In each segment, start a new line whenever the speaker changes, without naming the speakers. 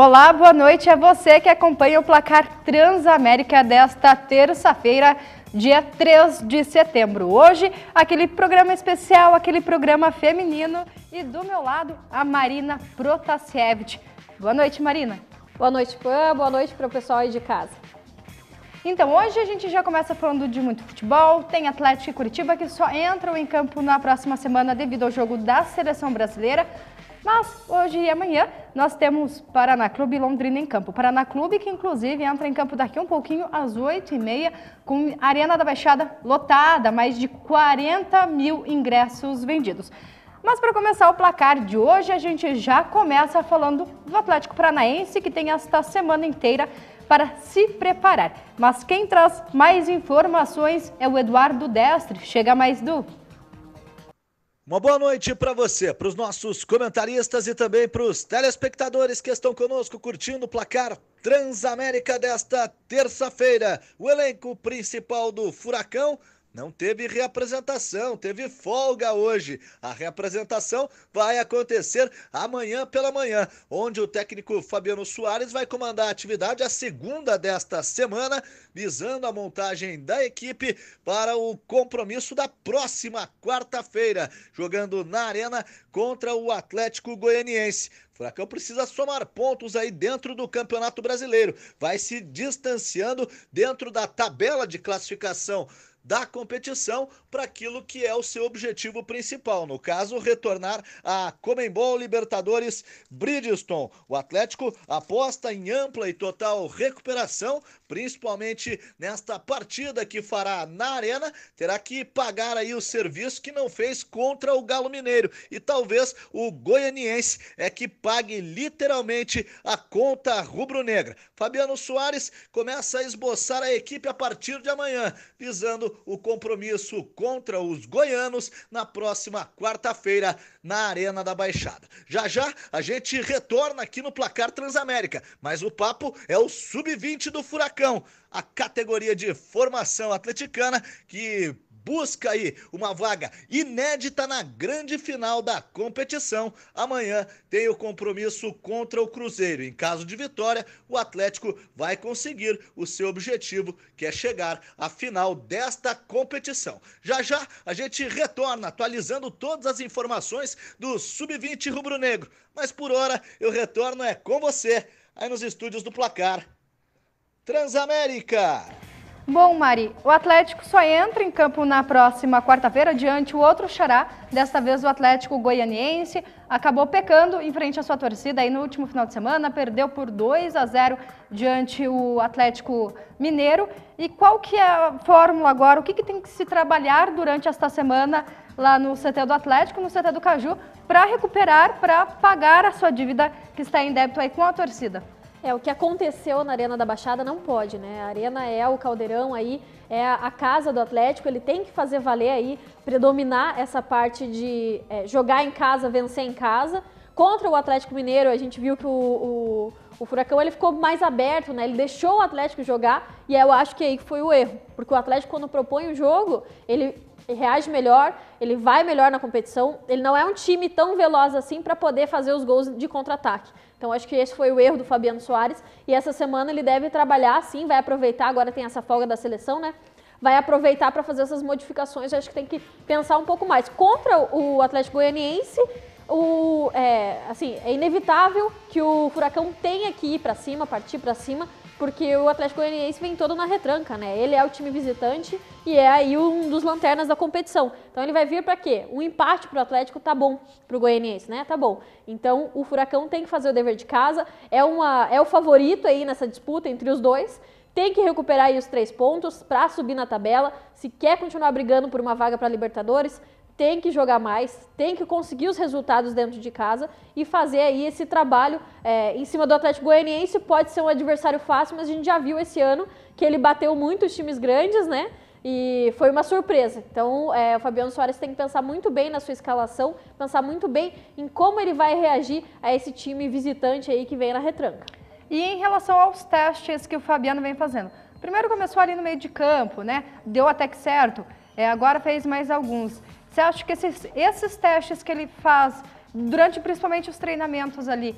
Olá, boa noite. É você que acompanha o placar Transamérica desta terça-feira, dia 3 de setembro. Hoje, aquele programa especial, aquele programa feminino. E do meu lado, a Marina Protasiewicz. Boa noite, Marina.
Boa noite, Pan. Boa noite para o pessoal aí de casa.
Então, hoje a gente já começa falando de muito futebol. Tem Atlético e Curitiba que só entram em campo na próxima semana devido ao jogo da Seleção Brasileira. Mas hoje e amanhã nós temos Paraná Clube e Londrina em campo. Paraná Clube que inclusive entra em campo daqui um pouquinho às 8h30 com a Arena da Baixada lotada, mais de 40 mil ingressos vendidos. Mas para começar o placar de hoje, a gente já começa falando do Atlético Paranaense, que tem esta semana inteira para se preparar. Mas quem traz mais informações é o Eduardo Destre. Chega mais, Du.
Uma boa noite para você, para os nossos comentaristas e também para os telespectadores que estão conosco curtindo o placar Transamérica desta terça-feira. O elenco principal do Furacão não teve reapresentação, teve folga hoje. A reapresentação vai acontecer amanhã pela manhã, onde o técnico Fabiano Soares vai comandar a atividade, a segunda desta semana, visando a montagem da equipe para o compromisso da próxima quarta-feira, jogando na Arena contra o Atlético Goianiense. O Furacão precisa somar pontos aí dentro do Campeonato Brasileiro, vai se distanciando dentro da tabela de classificação da competição para aquilo que é o seu objetivo principal, no caso, retornar à Conmebol Libertadores Bridgestone. O Atlético aposta em ampla e total recuperação, principalmente nesta partida que fará na Arena, terá que pagar aí o serviço que não fez contra o Galo Mineiro, e talvez o Goianiense é que pague literalmente a conta rubro-negra. Fabiano Soares começa a esboçar a equipe a partir de amanhã, visando o compromisso contra os goianos na próxima quarta-feira na Arena da Baixada. Já já a gente retorna aqui no placar Transamérica, mas o papo é o Sub-20 do Furacão, a categoria de formação atleticana que busca aí uma vaga inédita na grande final da competição. Amanhã tem o compromisso contra o Cruzeiro. Em caso de vitória, o Atlético vai conseguir o seu objetivo, que é chegar à final desta competição. Já já a gente retorna atualizando todas as informações do Sub-20 rubro-negro. Mas por hora eu retorno com você aí nos estúdios do placar Transamérica.
Bom, Mari, o Atlético só entra em campo na próxima quarta-feira diante o outro xará, desta vez o Atlético Goianiense, acabou pecando em frente à sua torcida aí no último final de semana, perdeu por 2-0 diante o Atlético Mineiro. E qual que é a fórmula agora, o que tem que se trabalhar durante esta semana lá no CT do Atlético, no CT do Caju, para recuperar, para pagar a sua dívida que está em débito aí com a torcida?
O que aconteceu na Arena da Baixada não pode, né? A Arena é o caldeirão aí, é a casa do Atlético, ele tem que fazer valer aí, predominar essa parte de jogar em casa, vencer em casa. Contra o Atlético Mineiro, a gente viu que o Furacão ele ficou mais aberto, né? Ele deixou o Atlético jogar e eu acho que aí foi o erro, porque o Atlético quando propõe o jogo, ele reage melhor, ele vai melhor na competição, ele não é um time tão veloz assim para poder fazer os gols de contra-ataque. Então acho que esse foi o erro do Fabiano Soares e essa semana ele deve trabalhar sim, vai aproveitar, agora tem essa folga da seleção, né? Vai aproveitar para fazer essas modificações, acho que tem que pensar um pouco mais. Contra o Atlético Goianiense, é inevitável que o Furacão tenha que ir para cima, partir para cima, porque o Atlético Goianiense vem todo na retranca, né? Ele é o time visitante e é aí um dos lanternas da competição. Então ele vai vir para quê? Um empate pro Atlético tá bom, pro Goianiense, né? Tá bom. Então o Furacão tem que fazer o dever de casa, é o favorito aí nessa disputa entre os dois, tem que recuperar aí os 3 pontos para subir na tabela, se quer continuar brigando por uma vaga para Libertadores, tem que jogar mais, tem que conseguir os resultados dentro de casa e fazer aí esse trabalho em cima do Atlético Goianiense. Pode ser um adversário fácil, mas a gente já viu esse ano que ele bateu muitos times grandes, né? E foi uma surpresa. Então, o Fabiano Soares tem que pensar muito bem na sua escalação, pensar muito bem em como ele vai reagir a esse time visitante aí que vem na retranca.
E em relação aos testes que o Fabiano vem fazendo, primeiro começou ali no meio de campo, né? Deu até que certo, agora fez mais alguns. Você acha que esses testes que ele faz durante principalmente os treinamentos ali,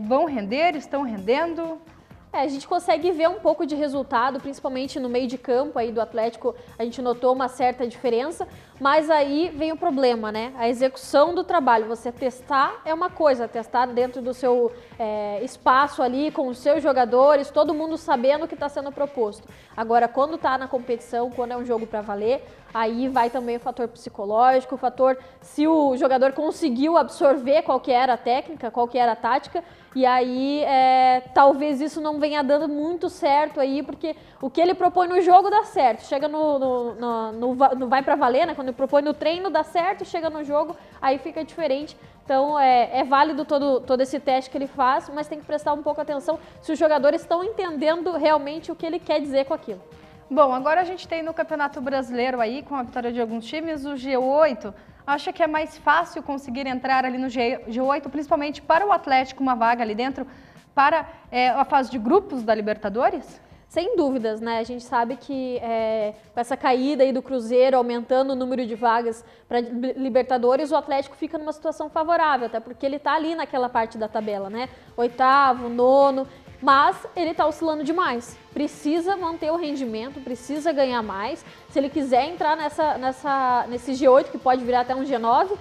vão render, estão rendendo?
A gente consegue ver um pouco de resultado, principalmente no meio de campo aí do Atlético, a gente notou uma certa diferença, mas aí vem o problema, né? A execução do trabalho, você testar é uma coisa, testar dentro do seu espaço ali, com os seus jogadores, todo mundo sabendo o que está sendo proposto. Agora, quando está na competição, quando é um jogo para valer, aí vai também o fator psicológico, o fator se o jogador conseguiu absorver qual que era a técnica, qual que era a tática, e aí talvez isso não venha dando muito certo aí, porque o que ele propõe no jogo dá certo, chega no vai pra valer, né? Quando ele propõe no treino dá certo, chega no jogo, aí fica diferente. Então é válido todo esse teste que ele faz, mas tem que prestar um pouco atenção se os jogadores estão entendendo realmente o que ele quer dizer com aquilo.
Bom, agora a gente tem no Campeonato Brasileiro aí, com a vitória de alguns times, o G8. Acha que é mais fácil conseguir entrar ali no G8, principalmente para o Atlético, uma vaga ali dentro, para a fase de grupos da Libertadores?
Sem dúvidas, né? A gente sabe que com essa caída aí do Cruzeiro, aumentando o número de vagas para Libertadores, o Atlético fica numa situação favorável, até porque ele está ali naquela parte da tabela, né? 8º, 9º, mas ele está oscilando demais. Precisa manter o rendimento, precisa ganhar mais. Se ele quiser entrar nesse G8, que pode virar até um G9,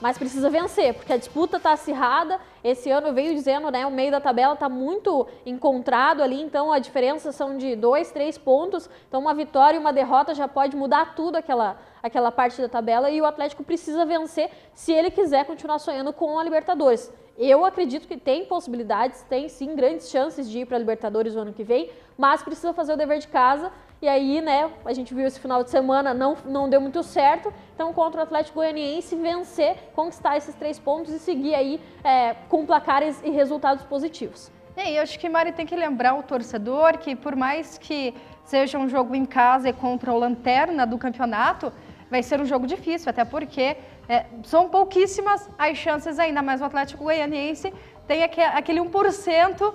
mas precisa vencer, porque a disputa está acirrada. Esse ano veio dizendo, né, o meio da tabela está muito encontrado ali, então a diferença são de 2, 3 pontos, então uma vitória e uma derrota já pode mudar tudo aquela parte da tabela, e o Atlético precisa vencer se ele quiser continuar sonhando com a Libertadores. Eu acredito que tem possibilidades, tem sim grandes chances de ir para a Libertadores o ano que vem, mas precisa fazer o dever de casa. E aí, né, a gente viu esse final de semana, não deu muito certo. Então, contra o Atlético Goianiense, vencer, conquistar esses 3 pontos e seguir aí com placares e resultados positivos.
E aí, eu acho que, Mari, tem que lembrar o torcedor que, por mais que seja um jogo em casa e contra o Lanterna do campeonato, vai ser um jogo difícil, até porque são pouquíssimas as chances ainda, mas o Atlético Goianiense tem aquele 1%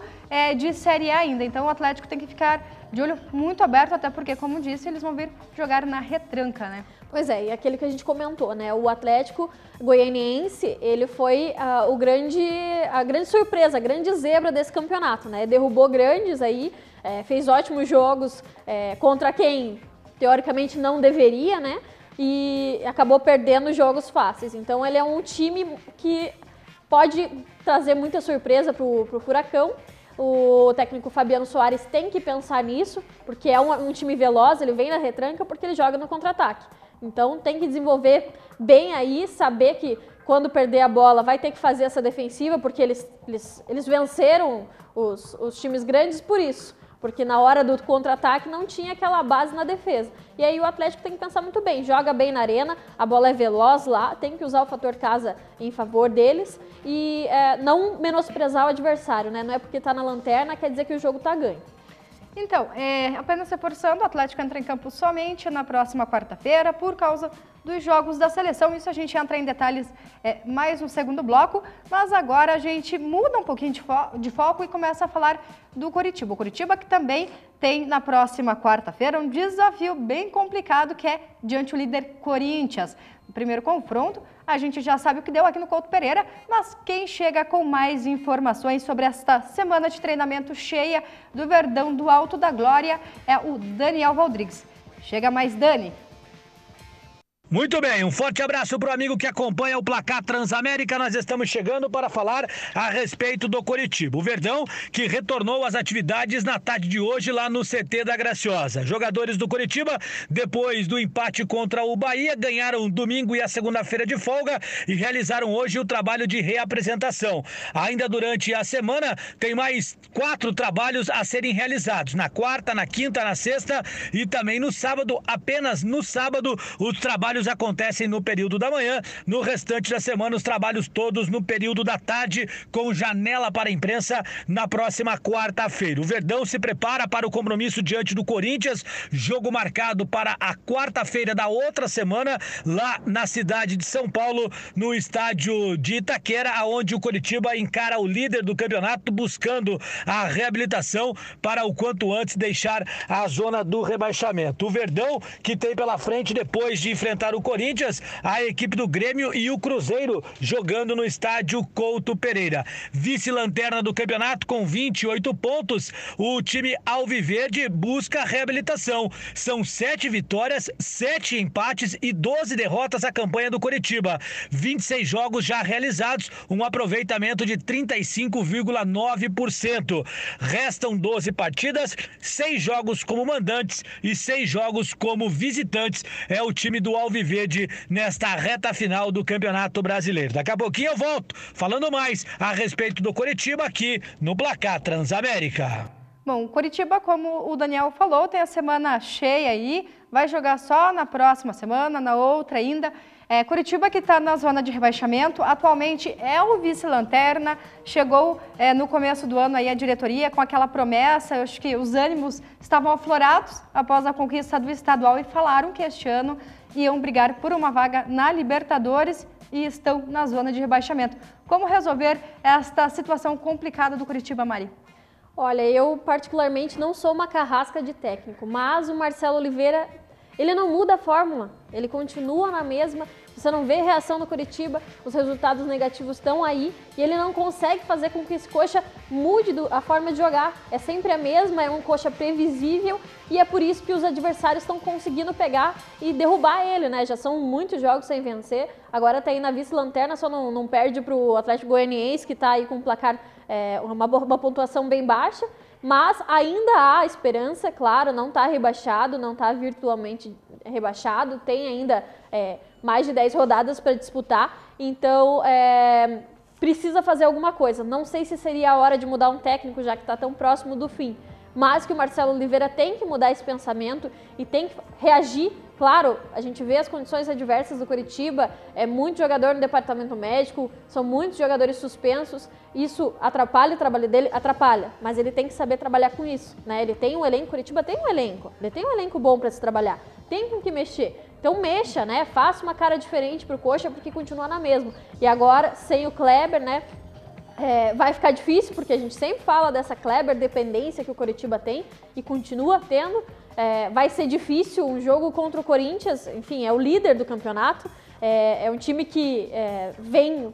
de Série A ainda. Então, o Atlético tem que ficar de olho muito aberto, até porque, como disse, eles vão vir jogar na retranca, né?
Pois é, e aquele que a gente comentou, né? O Atlético Goianiense, ele foi a grande surpresa, a grande zebra desse campeonato, né? Derrubou grandes aí, fez ótimos jogos contra quem, teoricamente, não deveria, né? E acabou perdendo jogos fáceis. Então, ele é um time que pode trazer muita surpresa pro Furacão. O técnico Fabiano Soares tem que pensar nisso, porque é um time veloz, ele vem na retranca porque ele joga no contra-ataque. Então tem que desenvolver bem aí, saber que quando perder a bola vai ter que fazer essa defensiva, porque eles venceram os times grandes por isso. Porque na hora do contra-ataque não tinha aquela base na defesa. E aí o Atlético tem que pensar muito bem, joga bem na arena, a bola é veloz lá, tem que usar o fator casa em favor deles e não menosprezar o adversário, né? Não é porque tá na lanterna, quer dizer que o jogo tá ganho.
Então, apenas reforçando, o Atlético entra em campo somente na próxima quarta-feira por causa dos jogos da seleção. Isso a gente entra em detalhes mais no segundo bloco, mas agora a gente muda um pouquinho de foco e começa a falar do Coritiba. O Coritiba que também tem na próxima quarta-feira um desafio bem complicado, que é diante do líder Corinthians. No primeiro confronto, a gente já sabe o que deu aqui no Couto Pereira, mas quem chega com mais informações sobre esta semana de treinamento cheia do Verdão do Alto da Glória é o Daniel Rodrigues. Chega mais, Dani.
Muito bem, um forte abraço para o amigo que acompanha o Placar Transamérica. Nós estamos chegando para falar a respeito do Coritiba. O Verdão que retornou às atividades na tarde de hoje lá no CT da Graciosa. Jogadores do Coritiba, depois do empate contra o Bahia, ganharam domingo e a segunda-feira de folga e realizaram hoje o trabalho de reapresentação. Ainda durante a semana, tem mais 4 trabalhos a serem realizados. Na quarta, na quinta, na sexta e também no sábado. Apenas no sábado, os trabalhos acontecem no período da manhã, no restante da semana os trabalhos todos no período da tarde, com janela para a imprensa na próxima quarta-feira. O Verdão se prepara para o compromisso diante do Corinthians, jogo marcado para a quarta-feira da outra semana, lá na cidade de São Paulo, no estádio de Itaquera, onde o Coritiba encara o líder do campeonato, buscando a reabilitação para o quanto antes deixar a zona do rebaixamento. O Verdão que tem pela frente, depois de enfrentar para o Corinthians, a equipe do Grêmio e o Cruzeiro jogando no estádio Couto Pereira. Vice-lanterna do campeonato com 28 pontos, o time alviverde busca reabilitação. São 7 vitórias, 7 empates e 12 derrotas a campanha do Coritiba. 26 jogos já realizados, um aproveitamento de 35,9%. Restam 12 partidas, 6 jogos como mandantes e 6 jogos como visitantes. É o time do alviverde nesta reta final do Campeonato Brasileiro. Daqui a pouquinho eu volto falando mais a respeito do Coritiba aqui no Placar Transamérica.
Bom, o Coritiba, como o Daniel falou, tem a semana cheia aí, vai jogar só na próxima semana, na outra ainda. Coritiba que está na zona de rebaixamento, atualmente é o vice-lanterna, chegou no começo do ano aí a diretoria com aquela promessa, eu acho que os ânimos estavam aflorados após a conquista do estadual e falaram que este ano iam brigar por uma vaga na Libertadores e estão na zona de rebaixamento. Como resolver esta situação complicada do Coritiba, Mari?
Olha, eu particularmente não sou uma carrasca de técnico, mas o Marcelo Oliveira, ele não muda a fórmula, ele continua na mesma. Você não vê reação no Coritiba, os resultados negativos estão aí e ele não consegue fazer com que esse Coxa mude a forma de jogar. É sempre a mesma, é um Coxa previsível e é por isso que os adversários estão conseguindo pegar e derrubar ele, né? Já são muitos jogos sem vencer, agora tá aí na vice-lanterna, só não perde pro Atlético Goianiense, que tá aí com um placar, uma pontuação bem baixa. Mas ainda há esperança, claro, não está rebaixado, não está virtualmente rebaixado, tem ainda mais de 10 rodadas para disputar, então precisa fazer alguma coisa. Não sei se seria a hora de mudar um técnico, já que está tão próximo do fim, mas que o Marcelo Oliveira tem que mudar esse pensamento e tem que reagir. Claro, a gente vê as condições adversas do Coritiba, é muito jogador no departamento médico, são muitos jogadores suspensos, isso atrapalha o trabalho dele? Atrapalha, mas ele tem que saber trabalhar com isso, né? Ele tem um elenco, Coritiba tem um elenco, ele tem um elenco bom para se trabalhar, tem com que mexer. Então mexa, né? Faça uma cara diferente pro Coxa, porque continua na mesma. E agora, sem o Kleber, né? Vai ficar difícil, porque a gente sempre fala dessa Kleber dependência que o Coritiba tem e continua tendo. Vai ser difícil um jogo contra o Corinthians, enfim, é o líder do campeonato, é um time que vem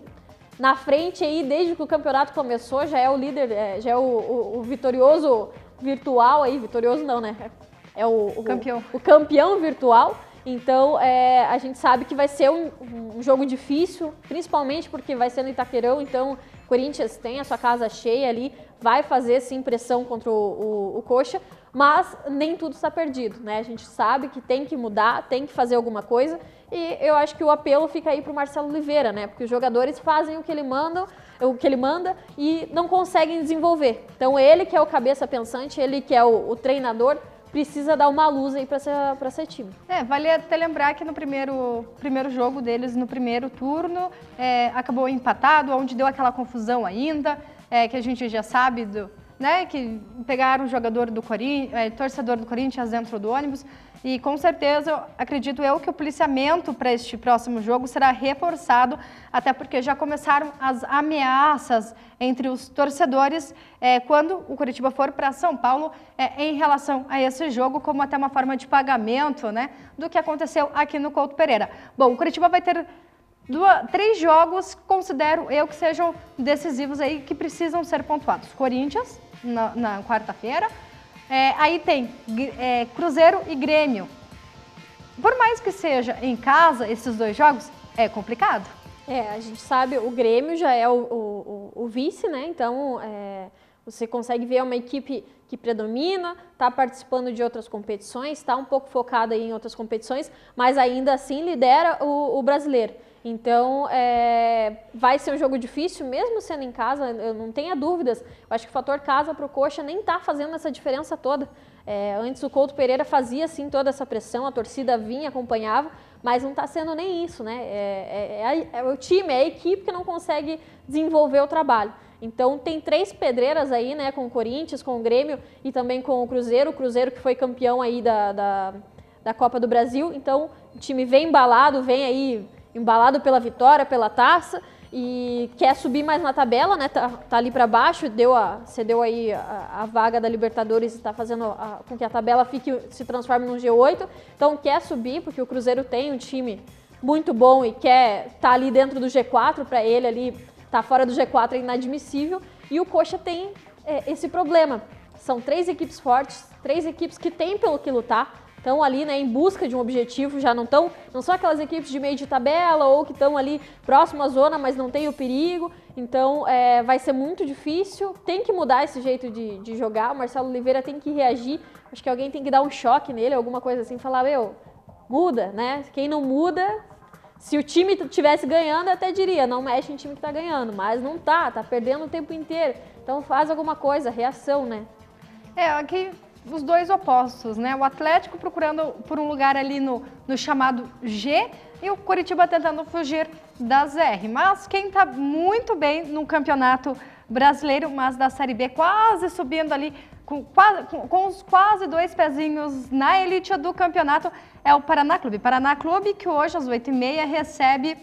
na frente aí desde que o campeonato começou, já é o líder, já é o vitorioso virtual aí, vitorioso não, né? É o campeão virtual. Então, a gente sabe que vai ser um jogo difícil, principalmente porque vai ser no Itaquerão, então o Corinthians tem a sua casa cheia ali, vai fazer sim pressão contra o Coxa, mas nem tudo está perdido, né? A gente sabe que tem que mudar, tem que fazer alguma coisa e eu acho que o apelo fica aí para o Marcelo Oliveira, né? Porque os jogadores fazem o que ele manda e não conseguem desenvolver. Então ele que é o cabeça pensante, ele que é o treinador, precisa dar uma luz aí para ser time.
Vale até lembrar que no primeiro jogo deles, no primeiro turno, acabou empatado, onde deu aquela confusão ainda, que a gente já sabe, né, que pegaram o jogador do Corinthians, torcedor do Corinthians dentro do ônibus, e com certeza, acredito eu, que o policiamento para este próximo jogo será reforçado, até porque já começaram as ameaças entre os torcedores quando o Coritiba for para São Paulo em relação a esse jogo, como até uma forma de pagamento, né, do que aconteceu aqui no Couto Pereira. Bom, o Coritiba vai ter 3 jogos, considero eu, que sejam decisivos aí, que precisam ser pontuados. Corinthians, na quarta-feira, aí tem Cruzeiro e Grêmio. Por mais que seja em casa, esses 2 jogos, é complicado.
A gente sabe, o Grêmio já é o vice, né? Então, você consegue ver uma equipe que predomina, está participando de outras competições, está um pouco focada em outras competições, mas ainda assim lidera o brasileiro. Então, vai ser um jogo difícil, mesmo sendo em casa, eu não tenha dúvidas. Eu acho que o fator casa para o Coxa nem está fazendo essa diferença toda. Antes o Couto Pereira fazia sim toda essa pressão, a torcida vinha, acompanhava, mas não está sendo nem isso, né? É o time, é a equipe que não consegue desenvolver o trabalho. Então tem 3 pedreiras aí, né? Com o Corinthians, com o Grêmio e também com o Cruzeiro que foi campeão aí da Copa do Brasil. Então o time vem embalado, vem aí embalado pela vitória, pela taça, e quer subir mais na tabela, né? Tá ali para baixo, cedeu aí a vaga da Libertadores e está fazendo com que a tabela se transforme num G8. Então quer subir, porque o Cruzeiro tem um time muito bom e quer estar ali dentro do G4, para ele ali tá fora do G4 é inadmissível. E o Coxa tem esse problema. São 3 equipes fortes, 3 equipes que têm pelo que lutar, estão ali, né, em busca de um objetivo, não são aquelas equipes de meio de tabela ou que estão ali próximo à zona, mas não tem o perigo. Então vai ser muito difícil, tem que mudar esse jeito de jogar. O Marcelo Oliveira tem que reagir, acho que alguém tem que dar um choque nele, alguma coisa assim, falar, muda, né? Quem não muda, se o time estivesse ganhando, eu até diria, não mexe em time que está ganhando, mas não tá perdendo o tempo inteiro. Então faz alguma coisa, reação, né?
Aqui os dois opostos, né? O Atlético procurando por um lugar ali no chamado G e o Coritiba tentando fugir da ZR. Mas quem está muito bem no campeonato brasileiro, mas da Série B, quase subindo ali, com os quase 2 pezinhos na elite do campeonato, é o Paraná Clube. Paraná Clube que hoje às 8h30 recebe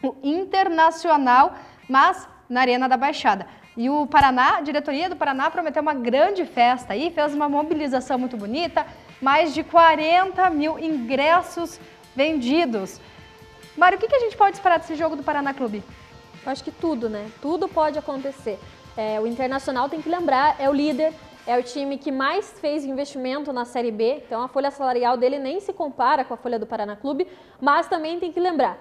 o Internacional, mas na Arena da Baixada. E o Paraná, a diretoria do Paraná prometeu uma grande festa aí, fez uma mobilização muito bonita, mais de 40 mil ingressos vendidos. Mário, o que a gente pode esperar desse jogo do Paraná Clube?
Eu acho que tudo, né? Tudo pode acontecer. O Internacional, tem que lembrar, é o líder, é o time que mais fez investimento na Série B, então a folha salarial dele nem se compara com a folha do Paraná Clube, mas também tem que lembrar,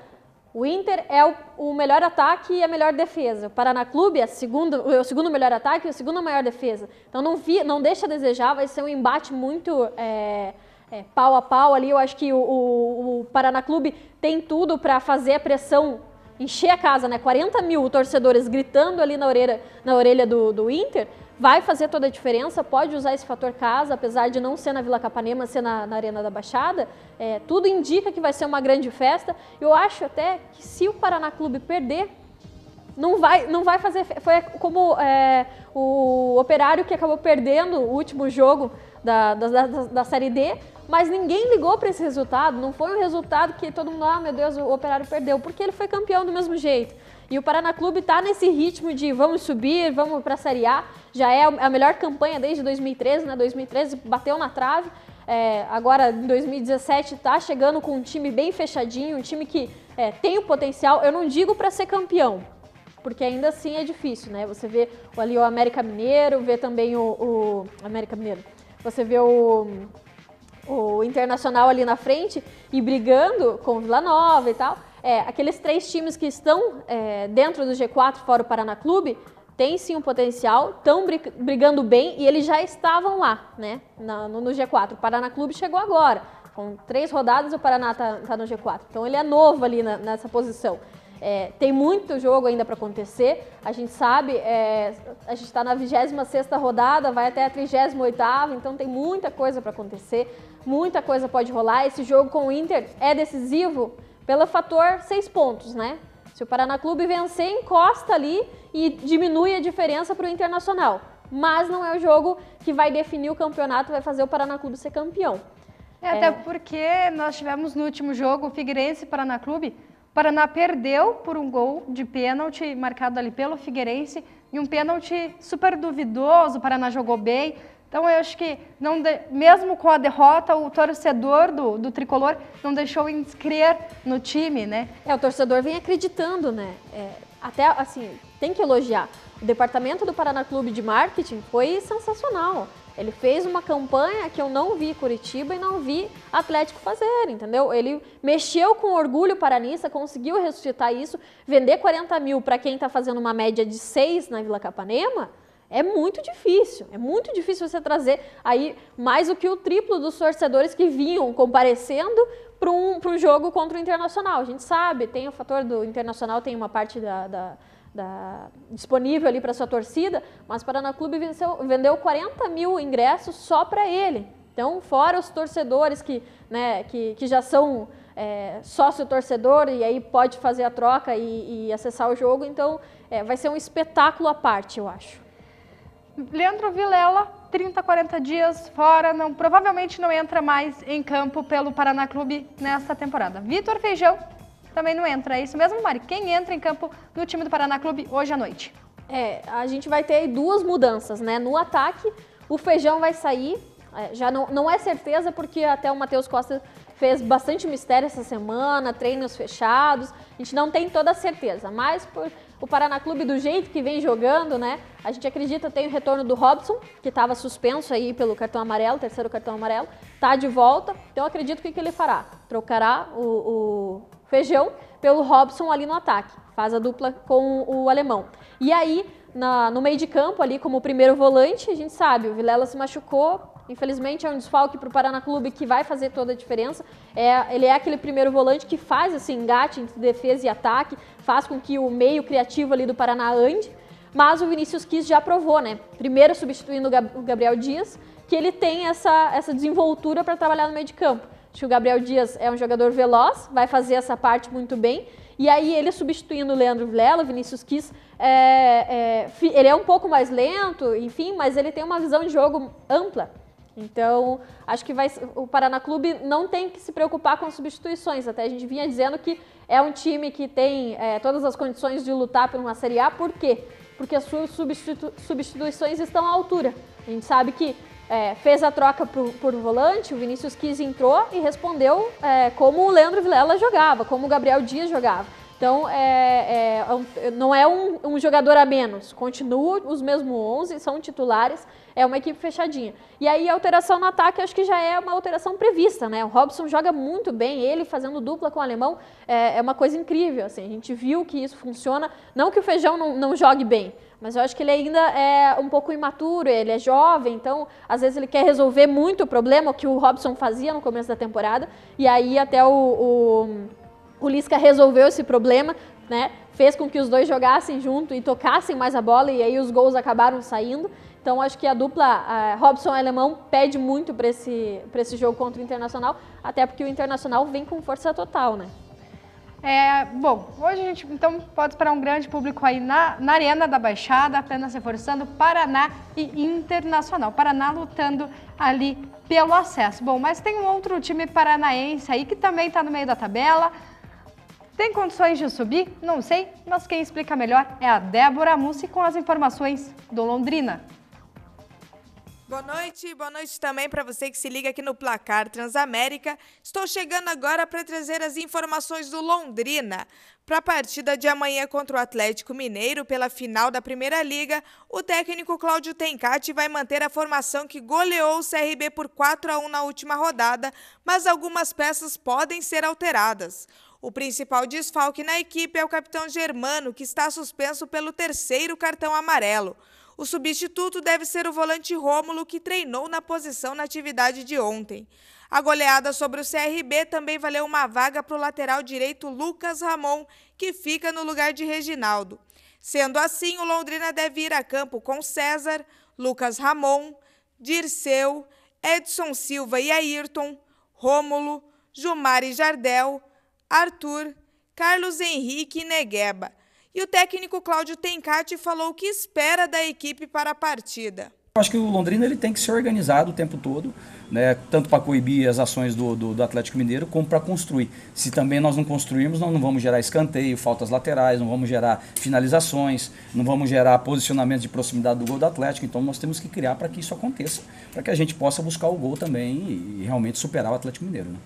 o Inter é o melhor ataque e a melhor defesa. O Paraná Clube é o segundo melhor ataque e a segunda maior defesa. Então não deixa a desejar, vai ser um embate muito pau a pau ali. Eu acho que o Paraná Clube tem tudo para fazer a pressão, encher a casa, né? 40 mil torcedores gritando ali na orelha do Inter. Vai fazer toda a diferença, pode usar esse fator casa, apesar de não ser na Vila Capanema, ser na Arena da Baixada. Tudo indica que vai ser uma grande festa. Eu acho até que se o Paraná Clube perder, não vai fazer... Foi como o Operário que acabou perdendo o último jogo da Série D, mas ninguém ligou para esse resultado. Não foi um resultado que todo mundo, meu Deus, o Operário perdeu, porque ele foi campeão do mesmo jeito. E o Paraná Clube está nesse ritmo de vamos subir, vamos para a Série A. Já é a melhor campanha desde 2013, né? 2013 bateu na trave. Agora, em 2017, está chegando com um time bem fechadinho, um time que tem o potencial. Eu não digo para ser campeão, porque ainda assim é difícil, né? Você vê ali o América Mineiro, vê também o América Mineiro. Você vê o Internacional ali na frente e brigando com o Vila Nova e tal. Aqueles 3 times que estão dentro do G4, fora o Paraná Clube, têm sim um potencial, estão brigando bem e eles já estavam lá, né, no G4. O Paraná Clube chegou agora, com 3 rodadas o Paraná tá no G4, então ele é novo ali nessa posição. Tem muito jogo ainda para acontecer, a gente sabe, a gente está na 26ª rodada, vai até a 38ª, então tem muita coisa para acontecer, muita coisa pode rolar. Esse jogo com o Inter é decisivo pelo fator 6 pontos, né? Se o Paraná Clube vencer, encosta ali e diminui a diferença para o Internacional. Mas não é o jogo que vai definir o campeonato, vai fazer o Paraná Clube ser campeão.
Até porque nós tivemos no último jogo o Figueirense e Paraná Clube. O Paraná perdeu por um gol de pênalti marcado ali pelo Figueirense e um pênalti super duvidoso, o Paraná jogou bem. Então eu acho que mesmo com a derrota, o torcedor do Tricolor não deixou de crer no time, né?
O torcedor vem acreditando, né? Até assim, tem que elogiar. O departamento do Paraná Clube de Marketing foi sensacional. Ele fez uma campanha que eu não vi Curitiba e não vi Atlético fazer, entendeu? Ele mexeu com orgulho paranista, conseguiu ressuscitar isso, vender 40 mil para quem está fazendo uma média de 6 na Vila Capanema. É muito difícil você trazer aí mais do que o triplo dos torcedores que vinham comparecendo para um jogo contra o Internacional. A gente sabe, tem o fator do Internacional, tem uma parte disponível ali para sua torcida, mas o Paraná Clube vendeu 40 mil ingressos só para ele. Então, fora os torcedores que já são sócio-torcedor e aí pode fazer a troca e acessar o jogo, então vai ser um espetáculo à parte, eu acho.
Leandro Vilela, 30, 40 dias fora, provavelmente não entra mais em campo pelo Paraná Clube nesta temporada. Vitor Feijão, também não entra. É isso mesmo, Mari? Quem entra em campo no time do Paraná Clube hoje à noite?
A gente vai ter 2 mudanças, né? No ataque, o Feijão vai sair, já não é certeza, porque até o Matheus Costa fez bastante mistério essa semana, treinos fechados, a gente não tem toda a certeza, mas por o Paraná Clube, do jeito que vem jogando, né? A gente acredita tem o retorno do Robson, que estava suspenso aí pelo cartão amarelo, terceiro cartão amarelo, tá de volta, então eu acredito que ele fará? Trocará o Feijão pelo Robson ali no ataque, faz a dupla com o alemão. E aí, no meio de campo ali, como primeiro volante, a gente sabe, o Vilela se machucou, infelizmente é um desfalque para o Paraná Clube que vai fazer toda a diferença. Ele é aquele primeiro volante que faz esse engate entre defesa e ataque, faz com que o meio criativo ali do Paraná ande, mas o Vinícius Kiss já provou, né? Primeiro substituindo o Gabriel Dias, que ele tem essa desenvoltura para trabalhar no meio de campo. Acho que o Gabriel Dias é um jogador veloz, vai fazer essa parte muito bem, e aí ele substituindo o Leandro Vilela, o Vinícius Kiss, ele é um pouco mais lento, enfim, mas ele tem uma visão de jogo ampla. Então, acho que o Paraná Clube não tem que se preocupar com as substituições. Até a gente vinha dizendo que é um time que tem todas as condições de lutar por uma Série A. Por quê? Porque as suas substituições estão à altura. A gente sabe que fez a troca por volante, o Vinícius Kiss entrou e respondeu como o Leandro Vilela jogava, como o Gabriel Dias jogava. Então, não é um jogador a menos, continua os mesmos 11, são titulares, é uma equipe fechadinha. E aí a alteração no ataque acho que já é uma alteração prevista, né? O Robson joga muito bem, ele fazendo dupla com o alemão é uma coisa incrível, assim, a gente viu que isso funciona, não que o Feijão não jogue bem, mas eu acho que ele ainda é um pouco imaturo, ele é jovem, então às vezes ele quer resolver muito o problema, o que o Robson fazia no começo da temporada, e aí até o Lisca resolveu esse problema, né? Fez com que os dois jogassem junto e tocassem mais a bola, e aí os gols acabaram saindo. Então, acho que a dupla Robson e Alemão pede muito para esse jogo contra o Internacional, até porque o Internacional vem com força total, né?
Bom, hoje a gente então pode esperar um grande público aí na Arena da Baixada, apenas reforçando Paraná e Internacional. Paraná lutando ali pelo acesso. Bom, mas tem um outro time paranaense aí que também está no meio da tabela. Tem condições de subir? Não sei, mas quem explica melhor é a Débora Mussi com as informações do Londrina.
Boa noite também para você que se liga aqui no Placar Transamérica. Estou chegando agora para trazer as informações do Londrina. Para a partida de amanhã contra o Atlético Mineiro pela final da Primeira Liga, o técnico Cláudio Tencati vai manter a formação que goleou o CRB por 4-1 na última rodada, mas algumas peças podem ser alteradas. O principal desfalque na equipe é o capitão Germano, que está suspenso pelo terceiro cartão amarelo. O substituto deve ser o volante Rômulo, que treinou na posição na atividade de ontem. A goleada sobre o CRB também valeu uma vaga para o lateral direito Lucas Ramon, que fica no lugar de Reginaldo. Sendo assim, o Londrina deve ir a campo com César, Lucas Ramon, Dirceu, Edson Silva e Ayrton, Rômulo, Gilmar e Jardel, Arthur, Carlos Henrique e Negueba. E o técnico Cláudio Tencati falou o que espera da equipe para a partida.
Eu acho que o Londrina ele tem que ser organizado o tempo todo, né, tanto para coibir as ações do Atlético Mineiro, como para construir. Se também nós não construirmos, nós não vamos gerar escanteio, faltas laterais, não vamos gerar finalizações, não vamos gerar posicionamento de proximidade do gol do Atlético. Então nós temos que criar para que isso aconteça, para que a gente possa buscar o gol também e realmente superar o Atlético Mineiro, né?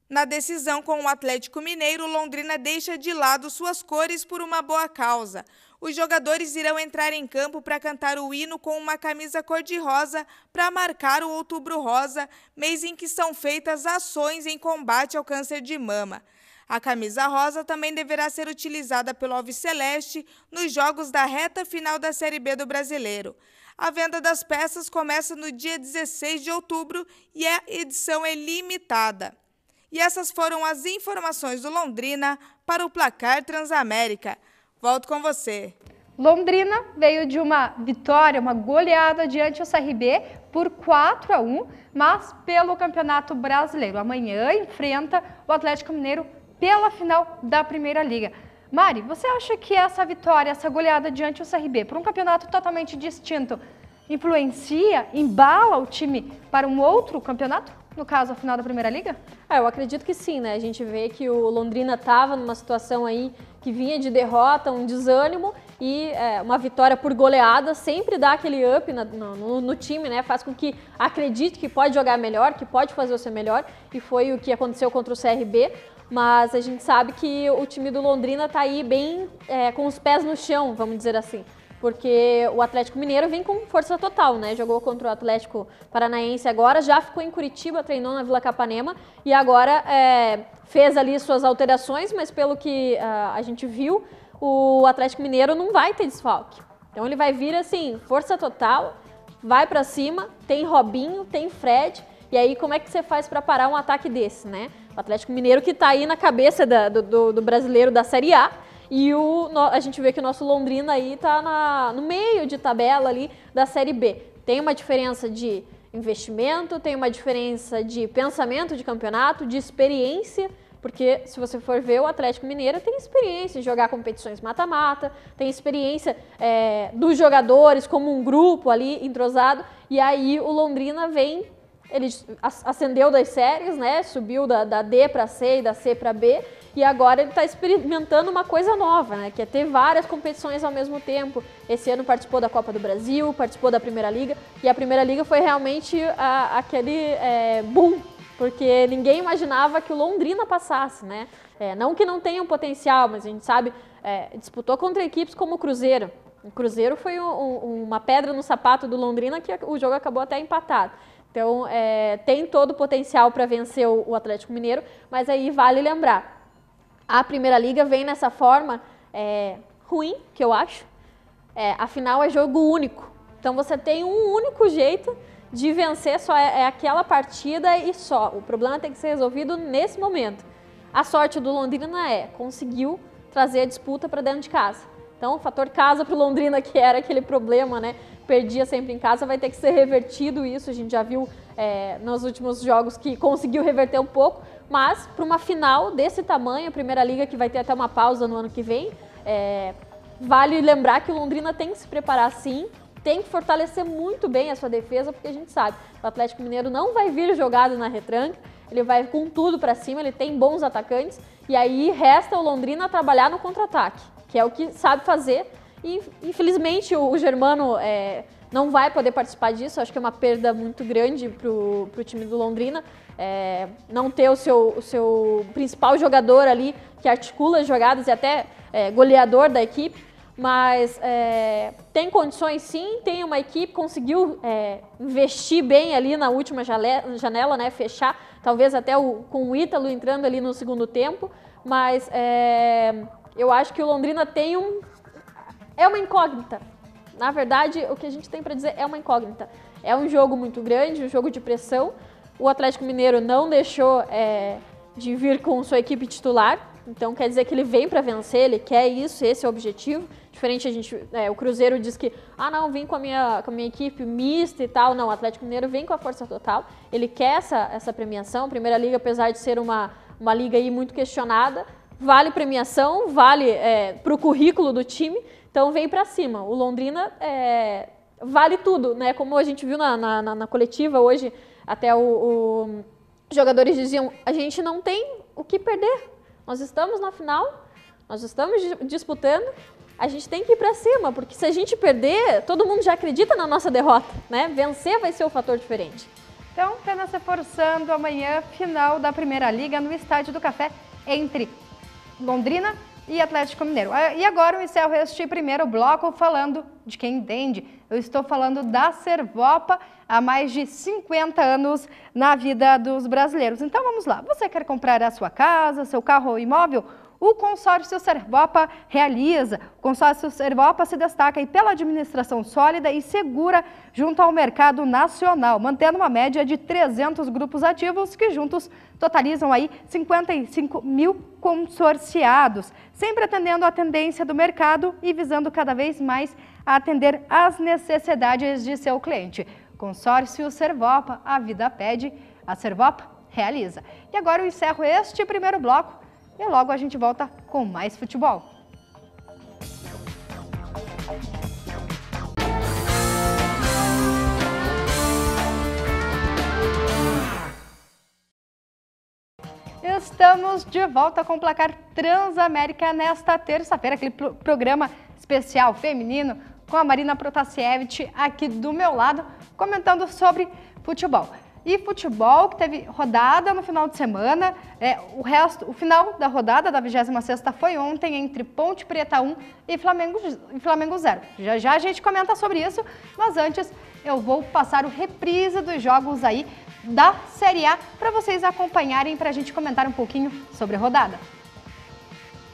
Na decisão com o Atlético Mineiro, Londrina deixa de lado suas cores por uma boa causa. Os jogadores irão entrar em campo para cantar o hino com uma camisa cor-de-rosa para marcar o Outubro Rosa, mês em que são feitas ações em combate ao câncer de mama. A camisa rosa também deverá ser utilizada pelo Alviceleste nos jogos da reta final da Série B do Brasileiro. A venda das peças começa no dia 16 de outubro e a edição é limitada. E essas foram as informações do Londrina para o Placar Transamérica. Volto com você.
Londrina veio de uma vitória, uma goleada diante do CRB por 4-1, mas pelo Campeonato Brasileiro. Amanhã enfrenta o Atlético Mineiro pela final da Primeira Liga. Mari, você acha que essa vitória, essa goleada diante do CRB, por um campeonato totalmente distinto, influencia, embala o time para um outro campeonato? no caso, a final da Primeira Liga?
Eu acredito que sim, né? A gente vê que o Londrina estava numa situação aí que vinha de derrota, um desânimo, e uma vitória por goleada sempre dá aquele up no time, né? Faz com que acredite que pode jogar melhor, que pode fazer o seu melhor, e foi o que aconteceu contra o CRB. Mas a gente sabe que o time do Londrina está aí bem com os pés no chão, vamos dizer assim. Porque o Atlético Mineiro vem com força total, né? Jogou contra o Atlético Paranaense agora, já ficou em Curitiba, treinou na Vila Capanema e agora fez ali suas alterações, mas pelo que a gente viu, o Atlético Mineiro não vai ter desfalque. Então ele vai vir assim, força total, vai pra cima, tem Robinho, tem Fred, e aí como é que você faz para parar um ataque desse, né? O Atlético Mineiro que tá aí na cabeça do brasileiro da Série A, e a gente vê que o nosso Londrina aí tá no meio de tabela ali da Série B. Tem uma diferença de investimento, tem uma diferença de pensamento de campeonato, de experiência, porque se você for ver, o Atlético Mineiro tem experiência em jogar competições mata-mata, tem experiência dos jogadores como um grupo ali entrosado, e aí o Londrina ele ascendeu das séries, né? Subiu da D para C e da C para B, e agora ele está experimentando uma coisa nova, né? Que é ter várias competições ao mesmo tempo. Esse ano participou da Copa do Brasil, participou da Primeira Liga, e a Primeira Liga foi realmente aquele boom, porque ninguém imaginava que o Londrina passasse, né? Não que não tenha um potencial, mas a gente sabe, disputou contra equipes como o Cruzeiro. O Cruzeiro foi uma pedra no sapato do Londrina, que o jogo acabou até empatado. Então, tem todo o potencial para vencer o Atlético Mineiro, mas aí vale lembrar, a Primeira Liga vem nessa forma ruim, que eu acho. Afinal, é jogo único. Então, você tem um único jeito de vencer, só aquela partida e só. O problema tem que ser resolvido nesse momento. A sorte do Londrina conseguiu trazer a disputa para dentro de casa. Então, o fator casa para o Londrina, que era aquele problema, né? Perdia sempre em casa, vai ter que ser revertido isso. A gente já viu nos últimos jogos que conseguiu reverter um pouco, mas para uma final desse tamanho, a Primeira Liga, que vai ter até uma pausa no ano que vem, vale lembrar que o Londrina tem que se preparar sim, tem que fortalecer muito bem a sua defesa, porque a gente sabe, o Atlético Mineiro não vai vir jogado na retranca, ele vai com tudo para cima, ele tem bons atacantes, e aí resta o Londrina trabalhar no contra-ataque, que é o que sabe fazer. E infelizmente o Germano não vai poder participar disso, acho que é uma perda muito grande para o time do Londrina, não ter o seu principal jogador ali que articula as jogadas e até goleador da equipe, mas tem condições sim, tem uma equipe, conseguiu investir bem ali na última janela, né, fechar, talvez até com o Ítalo entrando ali no segundo tempo, mas eu acho que o Londrina tem é uma incógnita. Na verdade, o que a gente tem para dizer é uma incógnita. É um jogo muito grande, um jogo de pressão. O Atlético Mineiro não deixou de vir com sua equipe titular. Então, quer dizer que ele vem para vencer, ele quer isso, esse é o objetivo. Diferente, o Cruzeiro diz que, não, vim com a minha equipe mista e tal. Não, o Atlético Mineiro vem com a força total. Ele quer essa premiação. A Primeira Liga, apesar de ser uma liga aí muito questionada, vale premiação, vale para o currículo do time. Então vem para cima. O Londrina vale tudo, né? Como a gente viu na coletiva hoje, até os jogadores diziam, a gente não tem o que perder. Nós estamos na final, nós estamos disputando, a gente tem que ir para cima, porque se a gente perder, todo mundo já acredita na nossa derrota, né? Vencer vai ser o fator diferente.
Então, apenas reforçando, amanhã, final da Primeira Liga no Estádio do Café, entre Londrina e Atlético Mineiro. E agora eu encerro este primeiro bloco falando de quem entende. Eu estou falando da Servopa há mais de 50 anos na vida dos brasileiros. Então vamos lá. Você quer comprar a sua casa, seu carro ou imóvel? O consórcio Servopa realiza. O consórcio Servopa se destaca pela administração sólida e segura junto ao mercado nacional, mantendo uma média de 300 grupos ativos que juntos totalizam aí 55 mil consorciados, sempre atendendo à tendência do mercado e visando cada vez mais a atender às necessidades de seu cliente. Consórcio Servopa, a vida pede, a Servopa realiza. E agora eu encerro este primeiro bloco. E logo a gente volta com mais futebol. Estamos de volta com o Placar Transamérica nesta terça-feira, aquele programa especial feminino com a Marina Protasiewicz aqui do meu lado, comentando sobre futebol. E futebol que teve rodada no final de semana, o final da rodada da 26ª foi ontem entre Ponte Preta 1 e Flamengo 0. Já já a gente comenta sobre isso, mas antes eu vou passar o reprise dos jogos aí da Série A para vocês acompanharem, para a gente comentar um pouquinho sobre a rodada.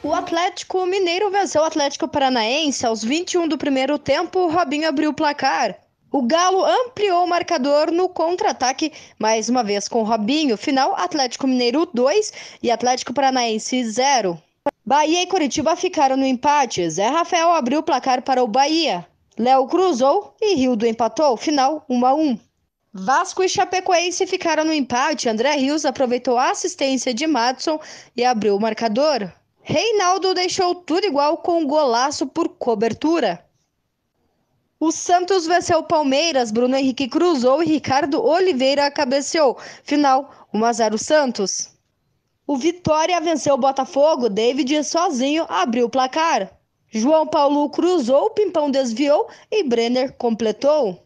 O Atlético Mineiro venceu o Atlético Paranaense aos 21 do primeiro tempo. O Robinho abriu o placar. O Galo ampliou o marcador no contra-ataque, mais uma vez com o Robinho. Final, Atlético Mineiro 2 e Atlético Paranaense 0. Bahia e Coritiba ficaram no empate. Zé Rafael abriu o placar para o Bahia. Léo cruzou e Rildo empatou. Final, 1-1. Vasco e Chapecoense ficaram no empate. André Rios aproveitou a assistência de Madson e abriu o marcador. Reinaldo deixou tudo igual com um golaço por cobertura. O Santos venceu o Palmeiras, Bruno Henrique cruzou e Ricardo Oliveira cabeceou. Final, 1-0 Santos. O Vitória venceu o Botafogo, David sozinho abriu o placar. João Paulo cruzou, Pimpão desviou e Brenner completou.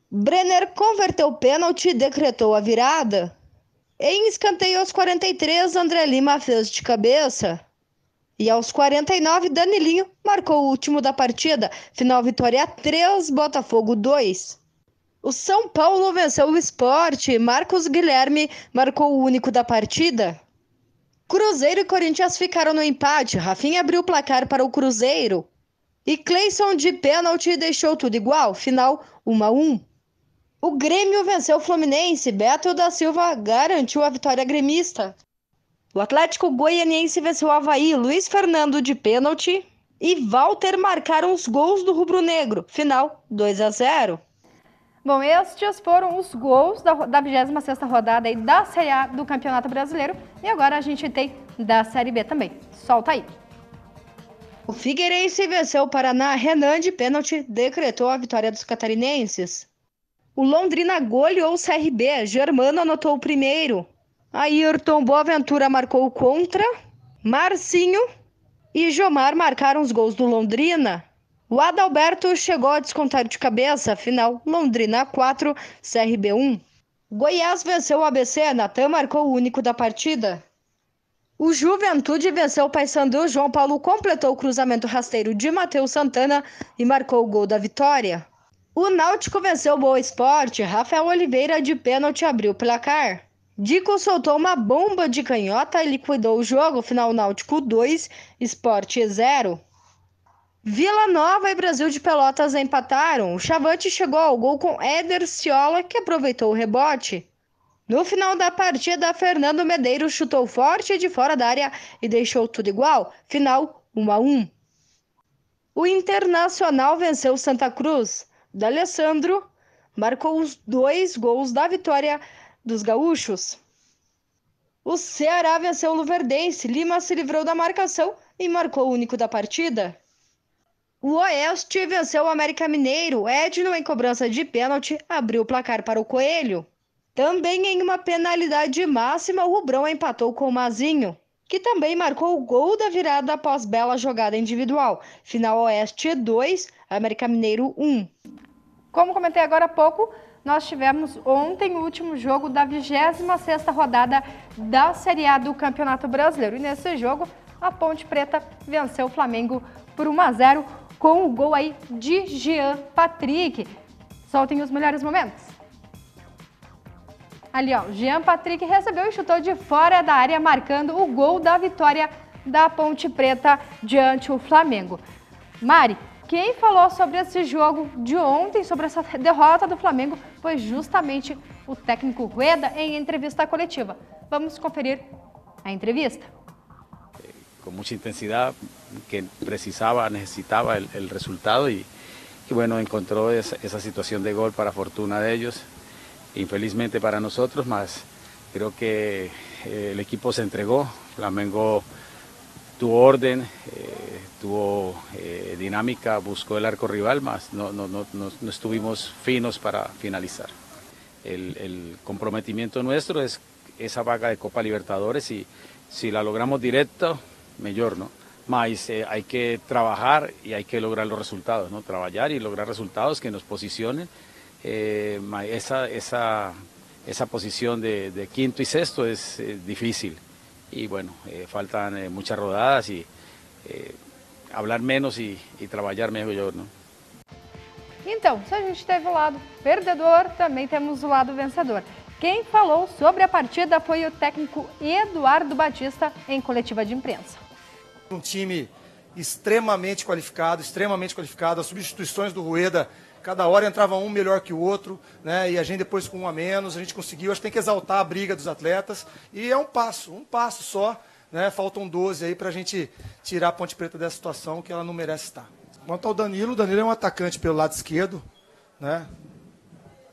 Brenner converteu o pênalti e decretou a virada. Em escanteio aos 43, André Lima fez de cabeça. E aos 49, Danilinho marcou o último da partida. Final, Vitória 3, Botafogo 2. O São Paulo venceu o Sport. Marcos Guilherme marcou o único da partida. Cruzeiro e Corinthians ficaram no empate. Rafinha abriu o placar para o Cruzeiro. E Cleison de pênalti deixou tudo igual. Final, 1-1. O Grêmio venceu o Fluminense. Beto da Silva garantiu a vitória gremista. O Atlético Goianiense venceu o Avaí, Luiz Fernando de pênalti e Walter marcaram os gols do rubro-negro. Final, 2-0.
Bom, estes foram os gols da 26ª rodada aí da Série A do Campeonato Brasileiro. E agora a gente tem da Série B também. Solta aí.
O Figueirense venceu o Paraná. Renan de pênalti decretou a vitória dos catarinenses. O Londrina goleou o CRB. Germano anotou o primeiro. Ayrton Boaventura marcou contra, Marcinho e Jomar marcaram os gols do Londrina. O Adalberto chegou a descontar de cabeça, final Londrina 4, CRB 1. Goiás venceu o ABC, Natan marcou o único da partida. O Juventude venceu o Paysandu, João Paulo completou o cruzamento rasteiro de Matheus Santana e marcou o gol da vitória. O Náutico venceu o Boa Esporte, Rafael Oliveira de pênalti abriu o placar. Dico soltou uma bomba de canhota e liquidou o jogo, final Náutico 2, Sport 0. Vila Nova e Brasil de Pelotas empataram. O Chavante chegou ao gol com Éder Ciola, que aproveitou o rebote. No final da partida, Fernando Medeiros chutou forte de fora da área e deixou tudo igual, final 1-1. O Internacional venceu Santa Cruz. D'Alessandro marcou os 2 gols da vitória dos gaúchos. O Ceará venceu o Luverdense. Lima se livrou da marcação e marcou o único da partida. O Oeste venceu o América Mineiro. Edno, em cobrança de pênalti, abriu o placar para o Coelho. Também em uma penalidade máxima, o Rubrão empatou com o Mazinho, que também marcou o gol da virada após bela jogada individual. Final Oeste 2, América Mineiro 1.
Como comentei agora há pouco, nós tivemos ontem o último jogo da 26ª rodada da Série A do Campeonato Brasileiro. E nesse jogo, a Ponte Preta venceu o Flamengo por 1-0 com o gol aí de Jean Patrick. Soltem os melhores momentos. Ali, ó, Jean Patrick recebeu e chutou de fora da área, marcando o gol da vitória da Ponte Preta diante o Flamengo. Mari, quem falou sobre esse jogo de ontem, sobre essa derrota do Flamengo, foi justamente o técnico Rueda em entrevista coletiva. Vamos conferir a entrevista.
Com muita intensidade, que precisava, necessitava o resultado e bueno, encontrou essa situação de gol para a fortuna de ellos, infelizmente para nosotros, mas creo que el equipo se entregó. Flamengo tuvo orden, tuvo dinámica, buscó el arco rival, mas no estuvimos finos para finalizar. El comprometimiento nuestro es esa vaga de Copa Libertadores y Si la logramos directo, mejor, ¿no? Mas hay que trabajar y hay que lograr los resultados, ¿no? Trabajar y lograr resultados que nos posicionen. Esa posición de quinto y sexto es difícil. Y bueno, faltan muchas rodadas y hablar menos y trabalhar melhor, não?
Então, se a gente teve o lado perdedor, também temos o lado vencedor. Quem falou sobre a partida foi o técnico Eduardo Batista em coletiva de imprensa.
Um time extremamente qualificado, as substituições do Rueda, cada hora entrava um melhor que o outro, né? E a gente depois com um a menos, a gente conseguiu, acho que tem que exaltar a briga dos atletas, e é um passo só, né? Faltam 12 aí para a gente tirar a Ponte Preta dessa situação que ela não merece estar. Quanto ao Danilo, o Danilo é um atacante pelo lado esquerdo, né?